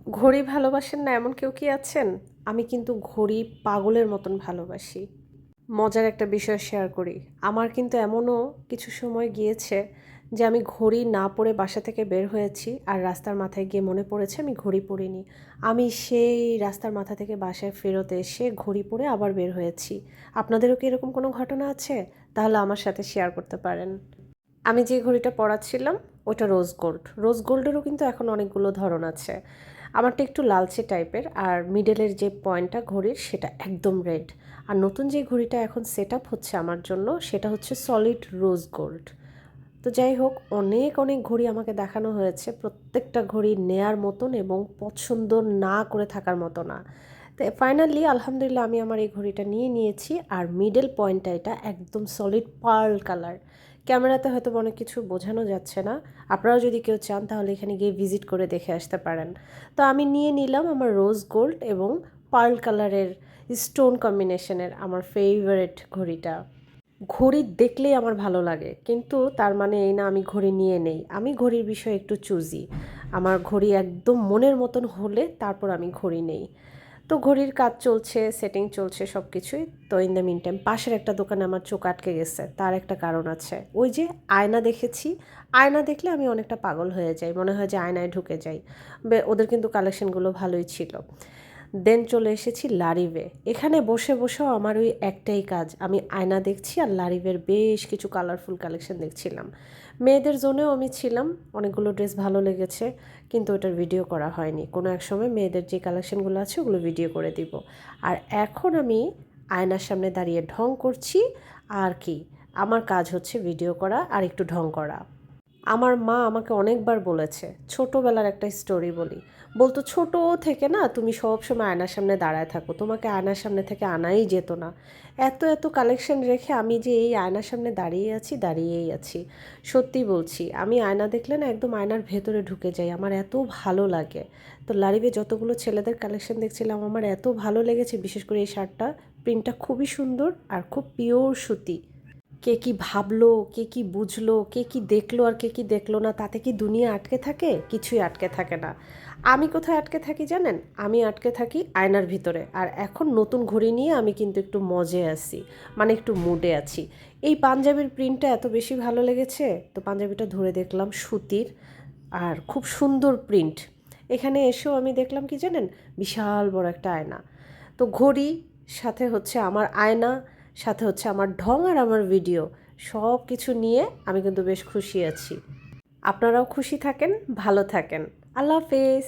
ঘড়ি ভালোবাসেন না এমন কেউ কি আছেন? আমি কিন্তু ঘড়ি পাগলের মতন ভালোবাসি। মজার একটা বিষয় শেয়ার করি। আমার কিন্তু এমনও কিছু সময় গিয়েছে যে আমি ঘড়ি না পরে বাসা থেকে বের হয়েছি আর রাস্তার মাথায় গিয়ে মনে পড়েছে আমি ঘড়ি পরিনি। আমি সেই রাস্তার মাথা থেকে বাসায় ফেরত এসে ঘড়ি পরে আবার বের হয়েছি। আপনাদেরও কি এরকম কোনো ঘটনা আছে? তাহলে আমার সাথে শেয়ার করতে পারেন। আমি যে ঘড়িটা পরাচ্ছিলাম ওটা রোজ গোল্ড। রোজ গোল্ডেরও কিন্তু এখন অনেকগুলো ধরন আছে। আমারটা একটু লালচে টাইপের আর মিডলের যে পয়েন্টটা ঘড়ির সেটা একদম রেড। আর নতুন যে ঘড়িটা এখন সেট আপ হচ্ছে আমার জন্য সেটা হচ্ছে সলিড রোজ গোল্ড। তো যাই হোক অনেক অনেক ঘড়ি আমাকে দেখানো হয়েছে, প্রত্যেকটা ঘড়ি নেয়ার মতন এবং পছন্দ না করে থাকার মতো না। তো ফাইনালি আলহামদুলিল্লাহ আমি আমার এই ঘড়িটা নিয়ে নিয়েছি। আর মিডল পয়েন্টটা এটা একদম সলিড পার্ল কালার। ক্যামেরাতে হয়তো অনেক কিছু বোঝানো যাচ্ছে না, আপনারাও যদি কেউ চান তাহলে এখানে গিয়ে ভিজিট করে দেখে আসতে পারেন। তো আমি নিয়ে নিলাম আমার রোজ গোল্ড এবং পার্ল কালারের স্টোন কম্বিনেশনের আমার ফেভারিট ঘড়িটা। ঘড়ি দেখলেই আমার ভালো লাগে, কিন্তু তার মানে এই না আমি ঘড়ি নিয়ে নেই। আমি ঘড়ির বিষয়ে একটু চুজি। আমার ঘড়ি একদম মনের মতন হলে তারপর আমি ঘড়ি নেই। তো ঘড়ির কাজ চলছে, সেটিং চলছে সব কিছুই। তো ইন দ্য মিন টাইম পাশের একটা দোকানে আমার চোখ আটকে গেছে, তার একটা কারণ আছে। ওই যে আয়না দেখেছি, আয়না দেখলে আমি অনেকটা পাগল হয়ে যাই, মনে হয় যে আয়নায় ঢুকে যাই। ওদের কিন্তু কালেকশনগুলো ভালোই ছিল। দেন চলে এসেছি লারিভে। এখানে বসে বসেও আমার ওই একটাই কাজ, আমি আয়না দেখছি আর লারিভের বেশ কিছু কালারফুল কালেকশন দেখছিলাম। মেয়েদের জোনেও আমি ছিলাম, অনেকগুলো ড্রেস ভালো লেগেছে, কিন্তু ওটার ভিডিও করা হয়নি। কোনো এক সময় মেয়েদের যে কালেকশনগুলো আছে ওগুলো ভিডিও করে দিব। আর এখন আমি আয়নার সামনে দাঁড়িয়ে ঢং করছি। আর কি, আমার কাজ হচ্ছে ভিডিও করা আর একটু ঢং করা। আমার মা আমাকে অনেকবার বলেছে, ছোটোবেলার একটা স্টোরি বলি। বলতো ছোট থেকে না তুমি সব সময় আয়নার সামনে দাঁড়ায় থাকো, তোমাকে আয়নার সামনে থেকে আনাই যেত না। এত এত কালেকশন রেখে আমি যে এই আয়নার সামনে দাঁড়িয়েই আছি। সত্যি বলছি, আমি আয়না দেখলে না একদম আয়নার ভেতরে ঢুকে যাই, আমার এত ভালো লাগে। তো লারিভে যতগুলো ছেলেদের কালেকশন দেখছিলাম আমার এত ভালো লেগেছে, বিশেষ করে এই শার্টটা। প্রিন্টটা খুবই সুন্দর আর খুব পিওর সুতি। কে কি ভাবলো, কে কি বুঝলো, কে কি দেখলো আর কে কি দেখলো না, তাতে কি দুনিয়া আটকে থাকে? কিছুই আটকে থাকে না। আমি কোথায় আটকে থাকি জানেন? আমি আটকে থাকি আয়নার ভিতরে। আর এখন নতুন ঘড়ি নিয়ে আমি কিন্তু একটু মজে আছি, মানে একটু মুডে আছি। এই পাঞ্জাবির প্রিন্টটা এত বেশি ভালো লেগেছে, তো পাঞ্জাবিটা ধরে দেখলাম সুতির আর খুব সুন্দর প্রিন্ট। এখানে এসেও আমি দেখলাম কি জানেন, বিশাল বড় একটা আয়না। তো ঘড়ি, সাথে হচ্ছে আমার আয়না, সাথে হচ্ছে আমার ঢং আর আমার ভিডিও, সব কিছু নিয়ে আমি কিন্তু বেশ খুশি আছি। আপনারাও খুশি থাকেন, ভালো থাকেন। আল্লাহ হাফেজ।